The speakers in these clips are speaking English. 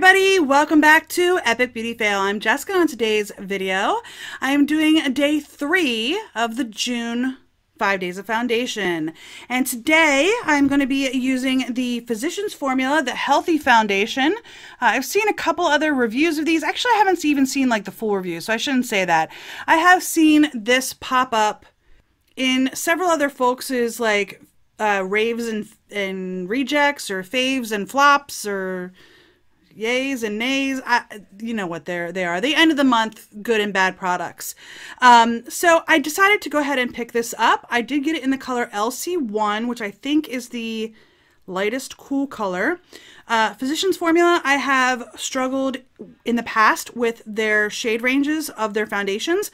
everybody, welcome back to Epic Beauty Fail. I'm Jessica. On today's video, I am doing day 3 of the June 5 days of foundation. And today I'm going to be using the Physicians Formula, the Healthy Foundation. I've seen a couple other reviews of these. Actually, I haven't even seen like the full review, so I shouldn't say that. I have seen this pop up in several other folks' like raves and rejects, or faves and flops, or yays and nays. You know what they are. The end of the month, good and bad products. So I decided to go ahead and pick this up. I did get it in the color LC1, which I think is the lightest cool color. Physicians Formula, I have struggled in the past with their shade ranges of their foundations.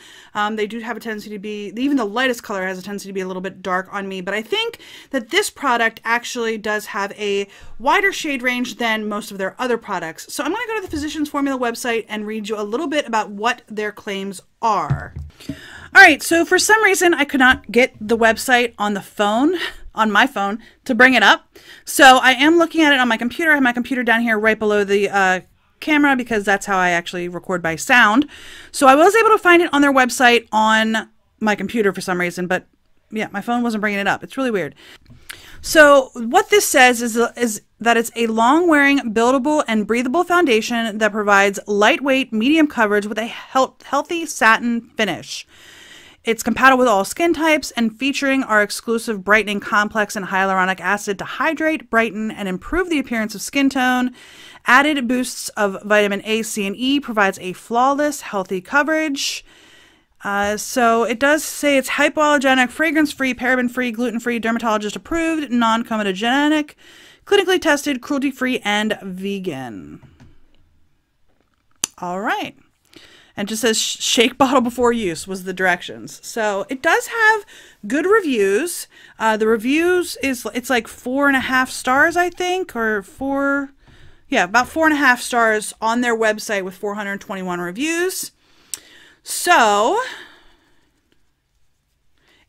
They do have a tendency to be, even the lightest color has a tendency to be a little bit dark on me, but I think that this product actually does have a wider shade range than most of their other products. So I'm going to go to the Physicians Formula website and read you a little bit about what their claims are. All right, so for some reason I could not get the website on the phone, on my phone, to bring it up. So I am looking at it on my computer. I have my computer down here right below the camera because that's how I actually record by sound. So I was able to find it on their website on my computer for some reason, but yeah, my phone wasn't bringing it up. It's really weird. So what this says is that it's a long-wearing, buildable, and breathable foundation that provides lightweight, medium coverage with a healthy satin finish. It's compatible with all skin types and featuring our exclusive brightening complex and hyaluronic acid to hydrate, brighten, and improve the appearance of skin tone. Added boosts of vitamin A, C, and E provides a flawless, healthy coverage. So it does say it's hypoallergenic, fragrance-free, paraben-free, gluten-free, dermatologist-approved, non-comedogenic, clinically tested, cruelty-free, and vegan. All right. And just says shake bottle before use was the directions. So it does have good reviews. The reviews it's like 4.5 stars, I think, or about 4.5 stars on their website with 421 reviews. So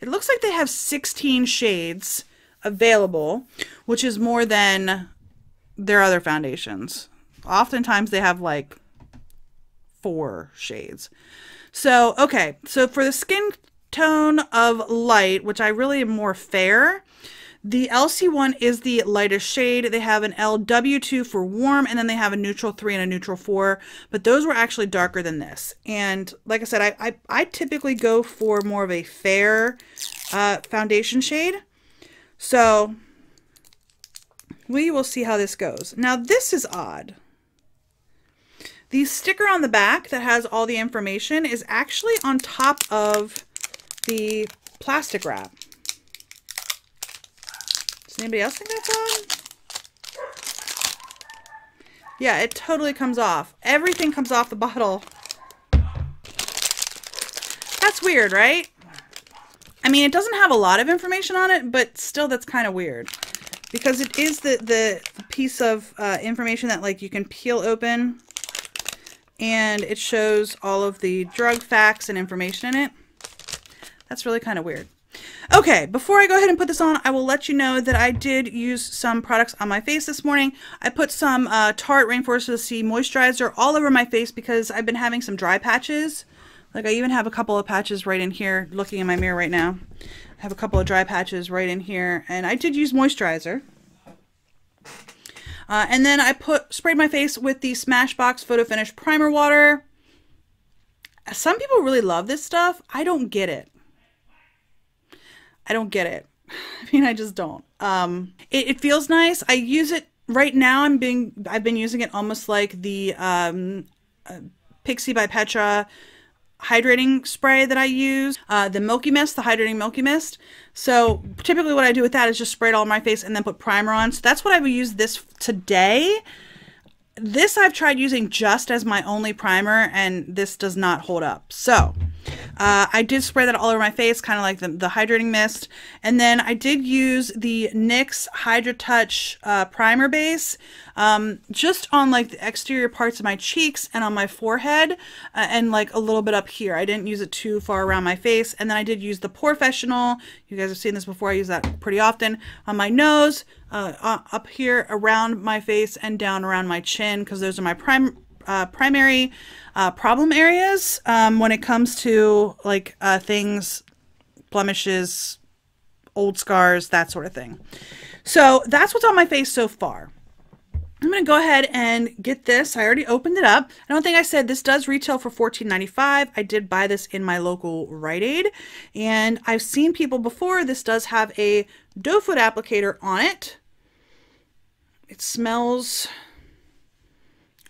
it looks like they have 16 shades available, which is more than their other foundations. Oftentimes they have like 4 shades. So, okay. So for the skin tone of light, which I really am more fair, the LC1 is the lightest shade. They have an LW2 for warm, and then they have a neutral 3 and a neutral 4, but those were actually darker than this. And like I said, I typically go for more of a fair foundation shade. So we will see how this goes. Now this is odd. The sticker on the back that has all the information is actually on top of the plastic wrap. Does anybody else think that's odd? Yeah, it totally comes off. Everything comes off the bottle. That's weird, right? I mean, it doesn't have a lot of information on it, but still that's kind of weird. Because it is the piece of information that like you can peel open. And it shows all of the drug facts and information in it. That's really kind of weird. Okay, before I go ahead and put this on, I will let you know that I did use some products on my face this morning. I put some Tarte Rainforest of the Sea moisturizer all over my face because I've been having some dry patches. Like I even have a couple of patches right in here, looking in my mirror right now. I have a couple of dry patches right in here, and I did use moisturizer. And then I sprayed my face with the Smashbox Photo Finish Primer Water. Some people really love this stuff. I don't get it. I don't get it. I mean, I just don't. It feels nice. I use it right now. I've been using it almost like the Pixie by Petra hydrating spray that I use, the Milky Mist, the hydrating Milky Mist. So typically what I do with that is just spray it all on my face and then put primer on. So that's what I would use this today. This I've tried using just as my only primer, and this does not hold up. So I did spray that all over my face, kind of like the hydrating mist. And then I did use the NYX Hydra Touch primer base just on like the exterior parts of my cheeks and on my forehead and like a little bit up here. I didn't use it too far around my face. And then I did use the Professional. You guys have seen this before. I use that pretty often on my nose, up here around my face and down around my chin, because those are my primary problem areas when it comes to like things, blemishes, old scars, that sort of thing. So that's what's on my face so far. I'm going to go ahead and get this. I already opened it up. I don't think I said this does retail for $14.95. I did buy this in my local Rite Aid, and I've seen people before. This does have a doe foot applicator on it. It smells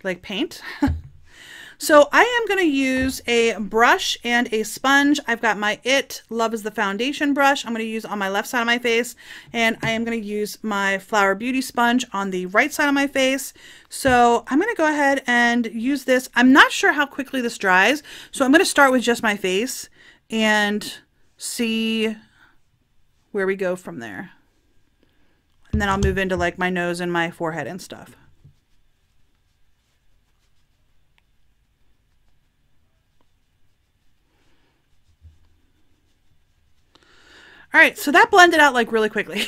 like paint. So I am going to use a brush and a sponge. I've got my Love is the Foundation brush I'm going to use on my left side of my face, and I am going to use my Flower Beauty sponge on the right side of my face. So I'm going to go ahead and use this. I'm not sure how quickly this dries, so I'm going to start with just my face and see where we go from there. And then I'll move into like my nose and my forehead and stuff. All right, so that blended out like really quickly.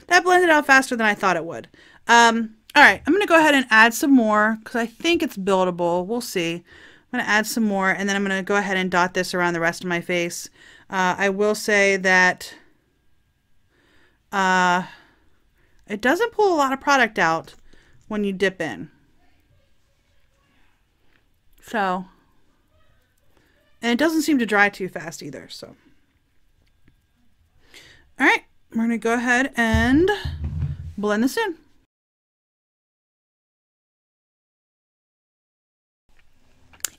That blended out faster than I thought it would. All right, I'm gonna go ahead and add some more because I think it's buildable. We'll see. I'm gonna add some more, and then I'm gonna go ahead and dot this around the rest of my face. I will say that it doesn't pull a lot of product out when you dip in. So, and it doesn't seem to dry too fast either, so. All right, we're going to go ahead and blend this in.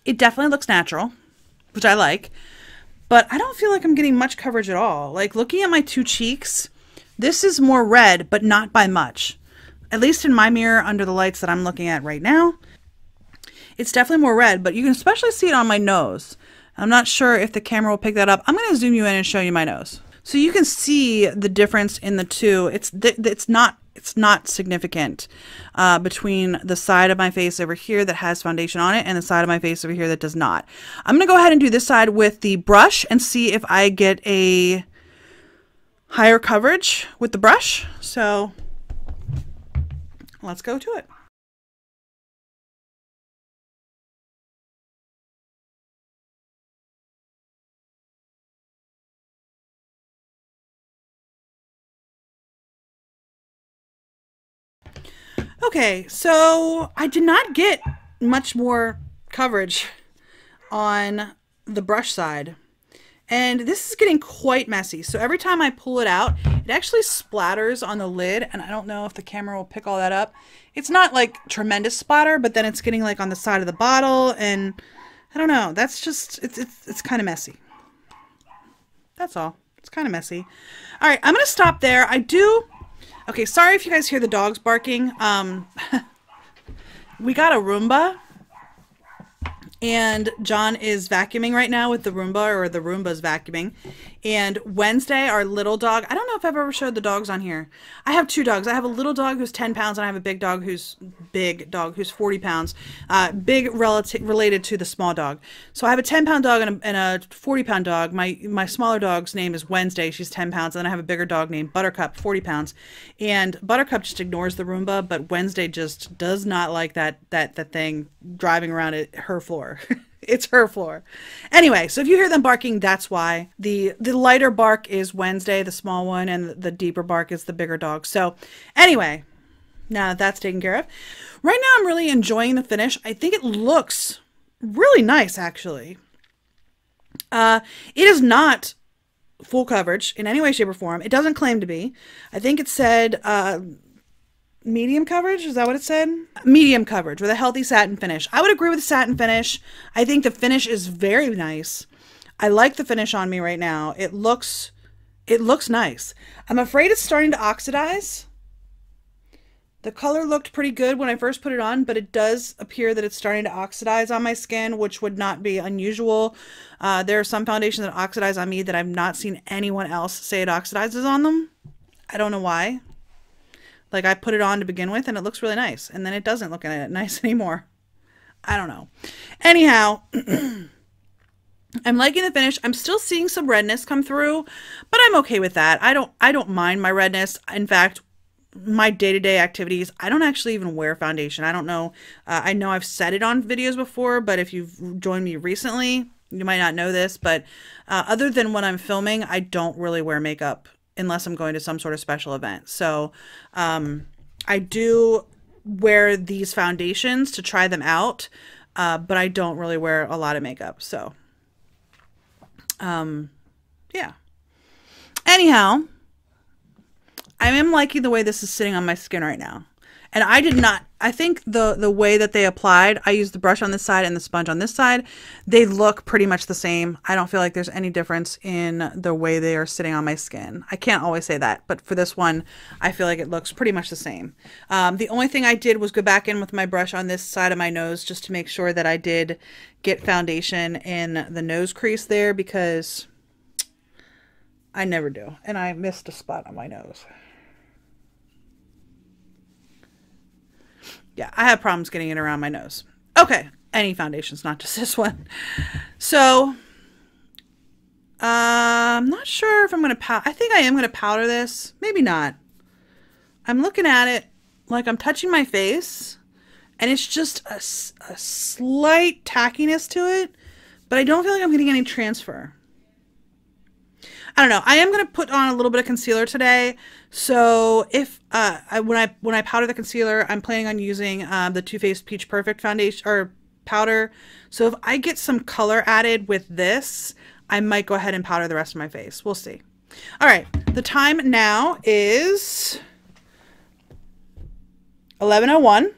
It definitely looks natural, which I like, but I don't feel like I'm getting much coverage at all. Like looking at my two cheeks, this is more red, but not by much. At least in my mirror under the lights that I'm looking at right now, it's definitely more red, but you can especially see it on my nose. I'm not sure if the camera will pick that up. I'm going to zoom you in and show you my nose. So you can see the difference in the two. It's not significant between the side of my face over here that has foundation on it and the side of my face over here that does not. I'm going to go ahead and do this side with the brush and see if I get a higher coverage with the brush. So let's go to it. Okay, so I did not get much more coverage on the brush side, and this is getting quite messy. So every time I pull it out, it actually splatters on the lid, and I don't know if the camera will pick all that up. It's not like tremendous splatter, but then it's getting like on the side of the bottle, and I don't know. That's just, it's kind of messy. That's all. It's kind of messy. All right, I'm going to stop there. Okay, sorry if you guys hear the dogs barking. We got a Roomba, and John is vacuuming right now with the Roomba, or the Roomba's vacuuming. And Wednesday, our little dog, I don't know if I've ever showed the dogs on here. I have two dogs. I have a little dog who's 10 pounds, and I have a big dog who's 40 pounds. Big related to the small dog. So I have a 10-pound dog and a 40-pound dog. My smaller dog's name is Wednesday. She's 10 pounds. And then I have a bigger dog named Buttercup, 40 pounds. And Buttercup just ignores the Roomba, but Wednesday just does not like that thing driving around her floor. It's her floor. Anyway, so if you hear them barking, that's why. The lighter bark is Wednesday, the small one, and the deeper bark is the bigger dog. So anyway, now that's taken care of. Right now I'm really enjoying the finish. I think it looks really nice, actually. It is not full coverage in any way, shape, or form. It doesn't claim to be. I think it said medium coverage. Is that what it said? Medium coverage with a healthy satin finish. I would agree with the satin finish. I think the finish is very nice. I like the finish on me right now. It looks nice. I'm afraid it's starting to oxidize. The color looked pretty good when I first put it on, but it does appear that it's starting to oxidize on my skin, which would not be unusual. There are some foundations that oxidize on me that I've not seen anyone else say it oxidizes on them. I don't know why. Like, I put it on to begin with and it looks really nice, and then it doesn't look nice anymore. I don't know. Anyhow, I'm liking the finish. I'm still seeing some redness come through, but I'm okay with that. I don't mind my redness. In fact, my day-to-day activities, I don't actually even wear foundation. I don't know. I know I've said it on videos before, but if you've joined me recently, you might not know this, but other than when I'm filming, I don't really wear makeup unless I'm going to some sort of special event. So I do wear these foundations to try them out, but I don't really wear a lot of makeup. So yeah. Anyhow, I am liking the way this is sitting on my skin right now. And I think the way that they applied, I used the brush on this side and the sponge on this side, they look pretty much the same. I don't feel like there's any difference in the way they are sitting on my skin. I can't always say that, but for this one, I feel like it looks pretty much the same. The only thing I did was go back in with my brush on this side of my nose just to make sure that I did get foundation in the nose crease there, because I never do. And I missed a spot on my nose. Yeah, I have problems getting it around my nose. Okay, any foundations, not just this one. So, I'm not sure if I'm going to powder. I think I am going to powder this. Maybe not. I'm looking at it like I'm touching my face, and it's just a slight tackiness to it, but I don't feel like I'm getting any transfer. I don't know. I am going to put on a little bit of concealer today. So if when I powder the concealer, I'm planning on using the Too Faced Peach Perfect foundation or powder. So if I get some color added with this, I might go ahead and powder the rest of my face. We'll see. All right. The time now is 11:01.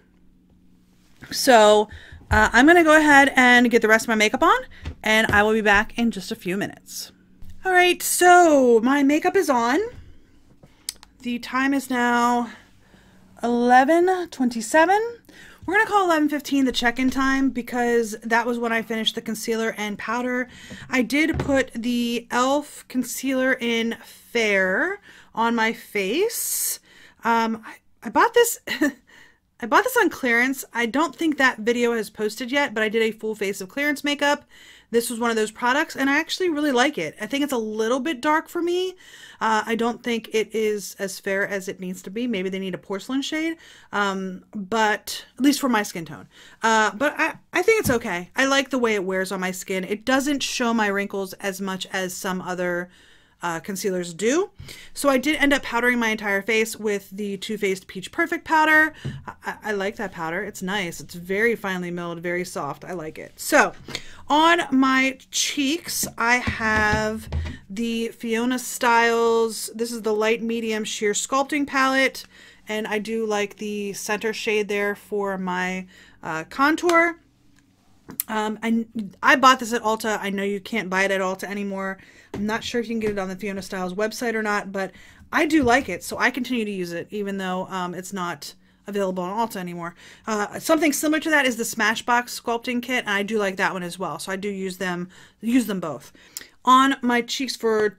So I'm going to go ahead and get the rest of my makeup on, and I will be back in just a few minutes. All right, so my makeup is on. The time is now 11:27. We're going to call 11:15 the check-in time because that was when I finished the concealer and powder. I did put the e.l.f. concealer in Fair on my face. I bought this I bought this on clearance. I don't think that video has posted yet, but I did a full face of clearance makeup. This was one of those products, and I actually really like it. I think it's a little bit dark for me. I don't think it is as fair as it needs to be. Maybe they need a porcelain shade, but at least for my skin tone. But I think it's okay. I like the way it wears on my skin. It doesn't show my wrinkles as much as some other concealers do. So I did end up powdering my entire face with the Too Faced Peach Perfect powder. I like that powder. It's nice. It's very finely milled, very soft. I like it. So on my cheeks, I have the Fiona Styles. This is the light medium sheer sculpting palette, and I do like the center shade there for my contour. I bought this at Ulta. I know you can't buy it at Ulta anymore. I'm not sure if you can get it on the Fiona Styles website or not, but I do like it, so I continue to use it, even though it's not available on Ulta anymore. Something similar to that is the Smashbox sculpting kit, and I do like that one as well, so I do use them both. On my cheeks for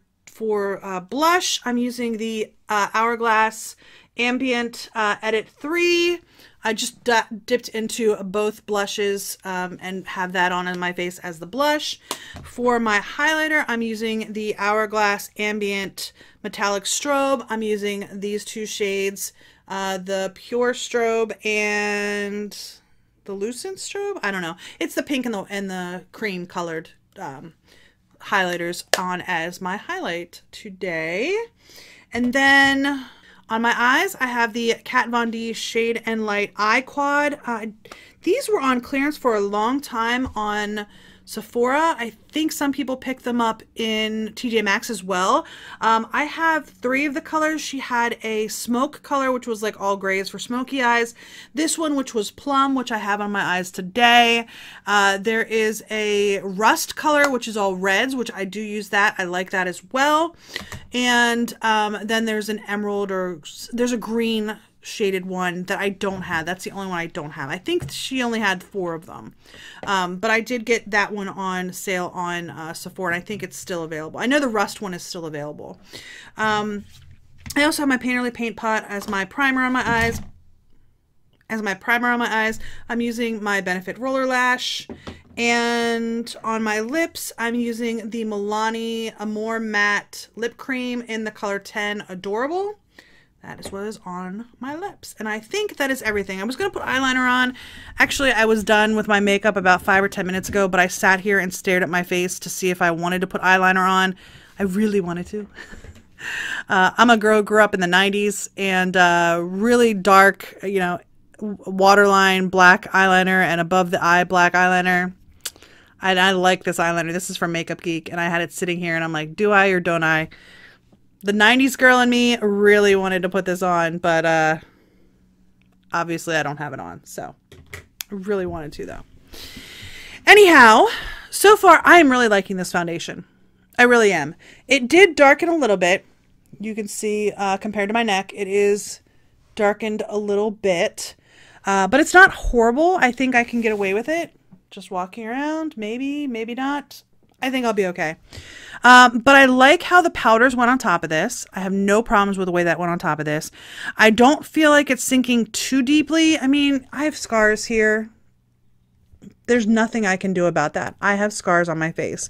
blush, I'm using the Hourglass Ambient Edit 3. I just dipped into both blushes and have that on my face as the blush. For my highlighter, I'm using the Hourglass Ambient Metallic Strobe. I'm using these two shades, the Pure Strobe and the Lucent Strobe. I don't know. It's the pink and the cream colored highlighters on as my highlight today. And then on my eyes, I have the Kat Von D Shade and Light Eye Quad. These were on clearance for a long time on Sephora. I think some people pick them up in TJ Maxx as well. I have 3 of the colors. She had a smoke color, which was like all grays for smoky eyes. This one, which was plum, which I have on my eyes today. There is a rust color, which is all reds, which I do use that. I like that as well. And then there's an emerald, or there's a green shaded one that I don't have. That's the only one I don't have. I think she only had 4 of them. But I did get that one on sale on Sephora, and I think it's still available. I know the rust one is still available. I also have my Painterly Paint Pot as my primer on my eyes. I'm using my Benefit Roller Lash. And on my lips, I'm using the Milani Amore Matte Lip Cream in the color 10 Adorable. That is what is on my lips. And I think that is everything. I was going to put eyeliner on. Actually, I was done with my makeup about 5 or 10 minutes ago, but I sat here and stared at my face to see if I wanted to put eyeliner on. I really wanted to. I'm a girl who grew up in the 90s, and really dark, you know, waterline black eyeliner and above the eye black eyeliner. I like this eyeliner. This is from Makeup Geek, and I had it sitting here, and I'm like, do I or don't I? The 90s girl in me really wanted to put this on, but obviously I don't have it on, so I really wanted to, though. Anyhow, so far I am really liking this foundation. I really am. It did darken a little bit. You can see compared to my neck, it is darkened a little bit, but it's not horrible. I think I can get away with it. Just walking around, maybe, maybe not. I think I'll be okay. But I like how the powders went on top of this. I have no problems with the way that went on top of this. I don't feel like it's sinking too deeply. I mean, I have scars here. There's nothing I can do about that. I have scars on my face.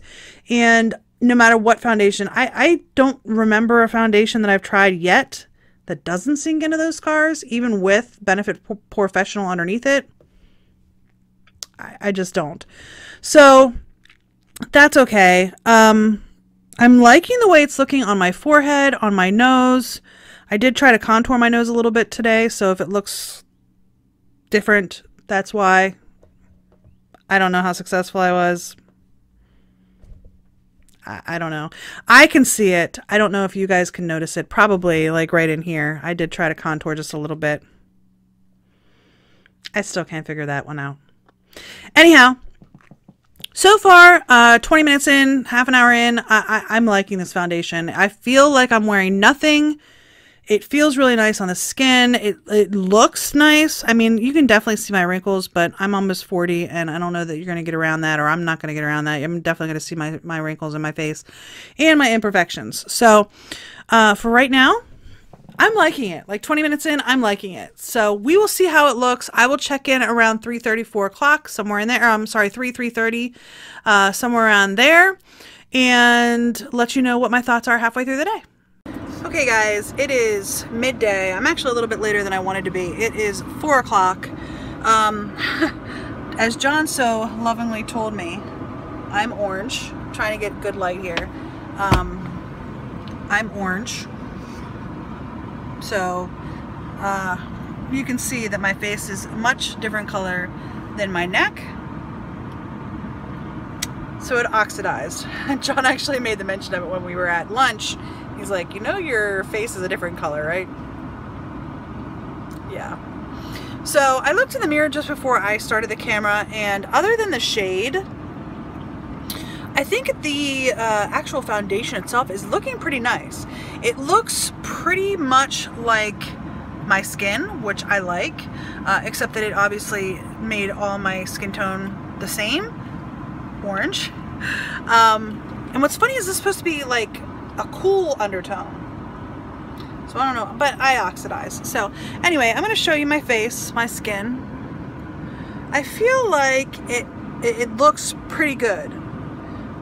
And no matter what foundation, I don't remember a foundation that I've tried yet that doesn't sink into those scars, even with Benefit Professional underneath it. I just don't. So that's okay. I'm liking the way it's looking on my forehead, on my nose. I did try to contour my nose a little bit today, so if it looks different, that's why. I don't know how successful I was. I don't know. I can see it. I don't know if you guys can notice it. Probably like right in here. I did try to contour just a little bit. I still can't figure that one out. Anyhow, so far, 20 minutes in, half an hour in, I'm liking this foundation. I feel like I'm wearing nothing. It feels really nice on the skin. It looks nice. I mean, you can definitely see my wrinkles, but I'm almost 40, and I don't know that you're going to get around that, or I'm not going to get around that. I'm definitely going to see my wrinkles in my face and my imperfections. So for right now, I'm liking it. Like 20 minutes in, I'm liking it. So we will see how it looks. I will check in around 3:30, 4 o'clock, somewhere in there. I'm sorry, 3:30, somewhere around there, and let you know what my thoughts are halfway through the day. Okay, guys, it is midday. I'm actually a little bit later than I wanted to be. It is 4 o'clock. As John so lovingly told me, I'm orange. I'm trying to get good light here. I'm orange. So you can see that my face is a much different color than my neck. So it oxidized. John actually made the mention of it when we were at lunch. He's like, you know your face is a different color, right? Yeah. So I looked in the mirror just before I started the camera, and other than the shade, I think the actual foundation itself is looking pretty nice. It looks pretty much like my skin, which I like, except that it obviously made all my skin tone the same, orange. And what's funny is this is supposed to be like a cool undertone. So I don't know, but I oxidize. So anyway, I'm going to show you my face, my skin. I feel like it looks pretty good.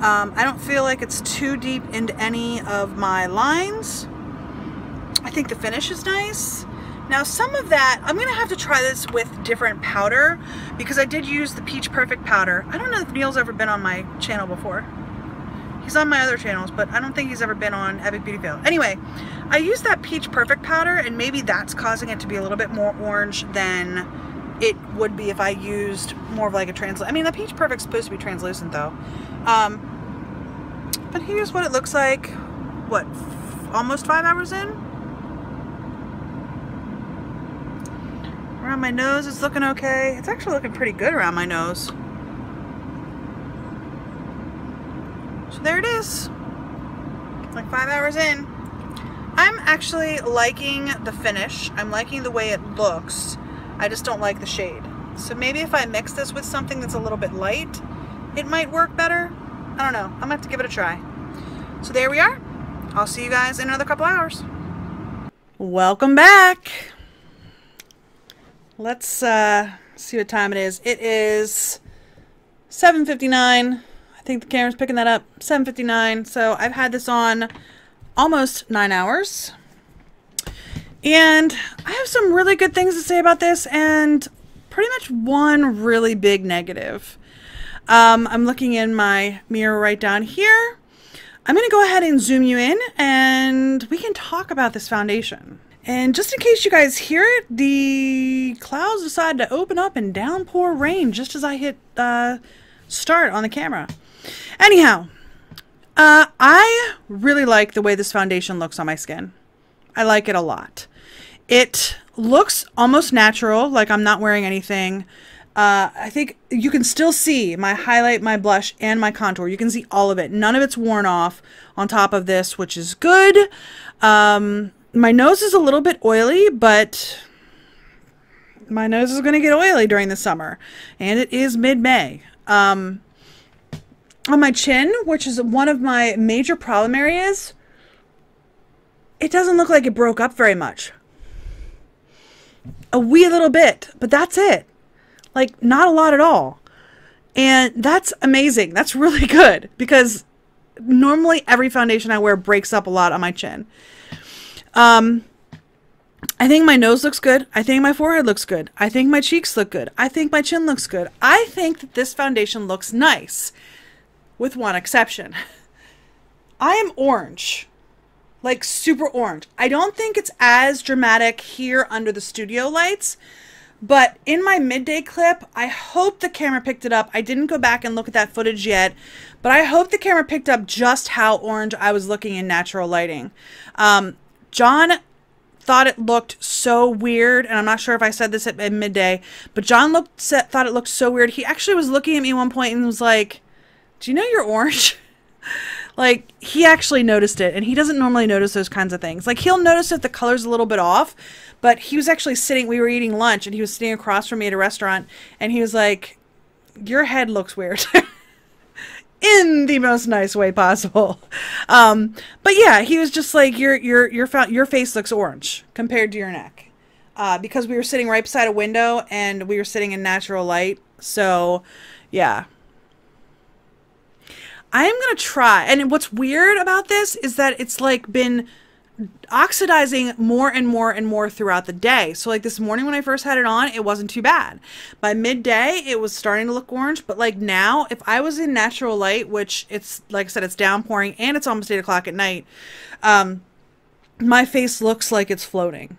I don't feel like it's too deep into any of my lines. I think the finish is nice. Now some of that, I'm going to have to try this with different powder because I did use the Peach Perfect powder. I don't know if Neil's ever been on my channel before. He's on my other channels, but I don't think he's ever been on Epic Beauty Fail. Anyway, I used that Peach Perfect powder, and maybe that's causing it to be a little bit more orange than it would be if I used more of like a translucent. I mean, the Peach Perfect's supposed to be translucent though. But here's what it looks like, what, almost 5 hours in? Around my nose it's looking okay. It's actually looking pretty good around my nose. So there it is, like 5 hours in. I'm actually liking the finish. I'm liking the way it looks. I just don't like the shade. So maybe if I mix this with something that's a little bit light, it might work better. I don't know. I'm gonna have to give it a try. So there we are. I'll see you guys in another couple hours. Welcome back. Let's see what time it is. It is 7:59. I think the camera's picking that up. 7:59. So I've had this on almost 9 hours. And I have some really good things to say about this and pretty much one really big negative. I'm looking in my mirror right down here. I'm going to go ahead and zoom you in and we can talk about this foundation. And just in case you guys hear it, the clouds decided to open up and downpour rain just as I hit start on the camera. Anyhow, I really like the way this foundation looks on my skin. I like it a lot. It looks almost natural, like I'm not wearing anything. I think you can still see my highlight, my blush, and my contour. You can see all of it. None of it's worn off on top of this, which is good. My nose is a little bit oily, but my nose is going to get oily during the summer. And it is mid-May. On my chin, which is one of my major problem areas, it doesn't look like it broke up very much. A wee little bit, but that's it. Like, not a lot at all. And that's amazing. That's really good because normally every foundation I wear breaks up a lot on my chin. I think my nose looks good. I think my forehead looks good. I think my cheeks look good. I think my chin looks good. I think that this foundation looks nice, with one exception. I am orange. Like super orange. I don't think it's as dramatic here under the studio lights. But in my midday clip, I hope the camera picked it up. I didn't go back and look at that footage yet, but I hope the camera picked up just how orange I was looking in natural lighting. John thought it looked so weird, and I'm not sure if I said this at midday, but John thought it looked so weird. He actually was looking at me at one point and was like, "Do you know you're orange?" Like, he actually noticed it, and he doesn't normally notice those kinds of things. Like, he'll notice if the color's a little bit off, but he was actually sitting, we were eating lunch, and he was sitting across from me at a restaurant, and he was like, "Your head looks weird." In the most nice way possible. But yeah, he was just like, your face looks orange compared to your neck. Because we were sitting right beside a window, and we were sitting in natural light, so yeah. I am going to try. And what's weird about this is that it's like been oxidizing more and more and more throughout the day. So like this morning when I first had it on, it wasn't too bad. By midday, it was starting to look orange. But like now, if I was in natural light, which it's, like I said, it's downpouring and it's almost 8 o'clock at night, my face looks like it's floating.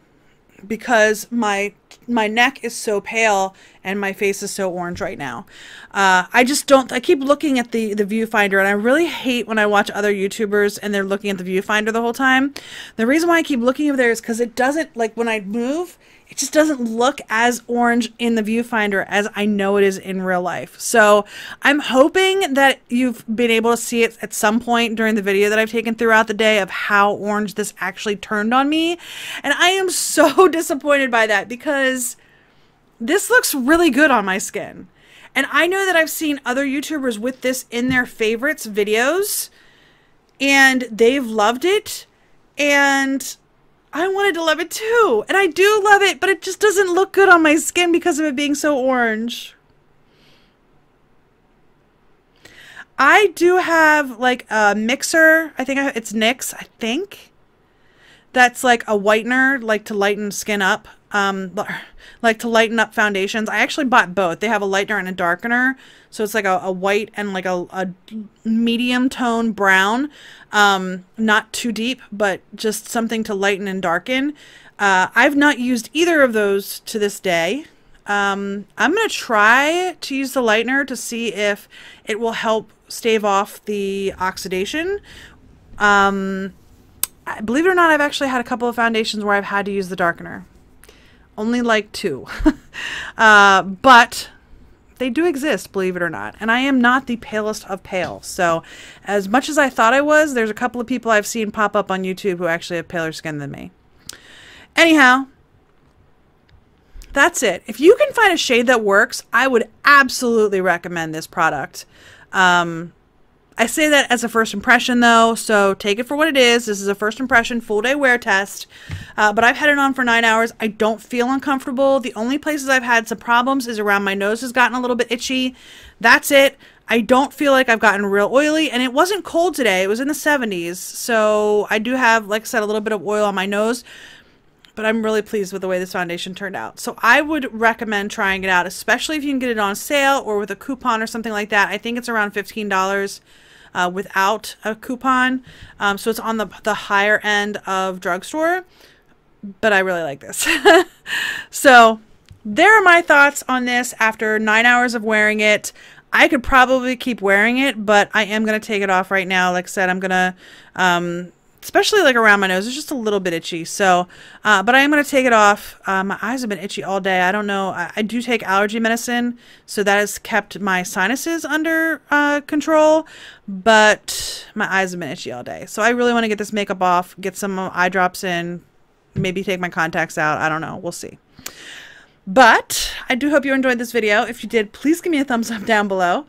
Because my neck is so pale and my face is so orange right now. I keep looking at the viewfinder, and I really hate when I watch other YouTubers and they're looking at the viewfinder the whole time. The reason why I keep looking over there is because it doesn't, like when I move, it just doesn't look as orange in the viewfinder as I know it is in real life. So I'm hoping that you've been able to see it at some point during the video that I've taken throughout the day of how orange this actually turned on me. And I am so disappointed by that because this looks really good on my skin. And I know that I've seen other YouTubers with this in their favorites videos and they've loved it, and I wanted to love it too. And I do love it, but it just doesn't look good on my skin because of it being so orange. I do have like a mixer. I think it's NYX, I think. That's like a whitener, like to lighten skin up, like to lighten up foundations. I actually bought both. They have a lightener and a darkener. So it's like a white and like a medium tone brown. Not too deep, but just something to lighten and darken. I've not used either of those to this day. I'm going to try to use the lightener to see if it will help stave off the oxidation. Believe it or not, I've actually had a couple of foundations where I've had to use the darkener. Only like 2. But they do exist, believe it or not. And I am not the palest of pale. So as much as I thought I was, there's a couple of people I've seen pop up on YouTube who actually have paler skin than me. Anyhow, that's it. If you can find a shade that works, I would absolutely recommend this product. I say that as a first impression though, so take it for what it is. This is a first impression full day wear test, but I've had it on for 9 hours. I don't feel uncomfortable. The only places I've had some problems is around my nose has gotten a little bit itchy. That's it. I don't feel like I've gotten real oily, and it wasn't cold today. It was in the 70s, so I do have, like I said, a little bit of oil on my nose, but I'm really pleased with the way this foundation turned out. So I would recommend trying it out, especially if you can get it on sale or with a coupon or something like that. I think it's around $15 without a coupon. So it's on the higher end of drugstore, but I really like this. So there are my thoughts on this after 9 hours of wearing it. I could probably keep wearing it, but I am going to take it off right now. Like I said, I'm going to, especially like around my nose, it's just a little bit itchy. So, but I am going to take it off. My eyes have been itchy all day. I don't know. I do take allergy medicine, so that has kept my sinuses under control, but my eyes have been itchy all day. So I really want to get this makeup off, get some eye drops in, maybe take my contacts out. I don't know. We'll see. But I do hope you enjoyed this video. If you did, please give me a thumbs up down below.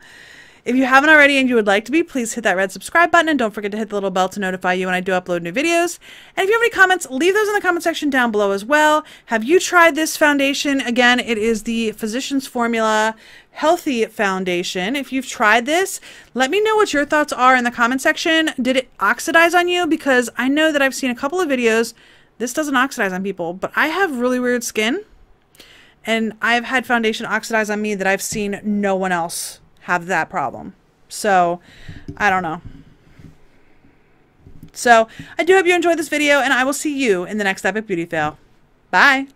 If you haven't already and you would like to be, please hit that red subscribe button and don't forget to hit the little bell to notify you when I do upload new videos. And if you have any comments, leave those in the comment section down below as well. Have you tried this foundation? Again, it is the Physicians Formula Healthy Foundation. If you've tried this, let me know what your thoughts are in the comment section. Did it oxidize on you? Because I know that I've seen a couple of videos. This doesn't oxidize on people, but I have really weird skin. And I've had foundation oxidize on me that I've seen no one else have that problem. So I don't know. So I do hope you enjoyed this video, and I will see you in the next epic beauty fail. Bye.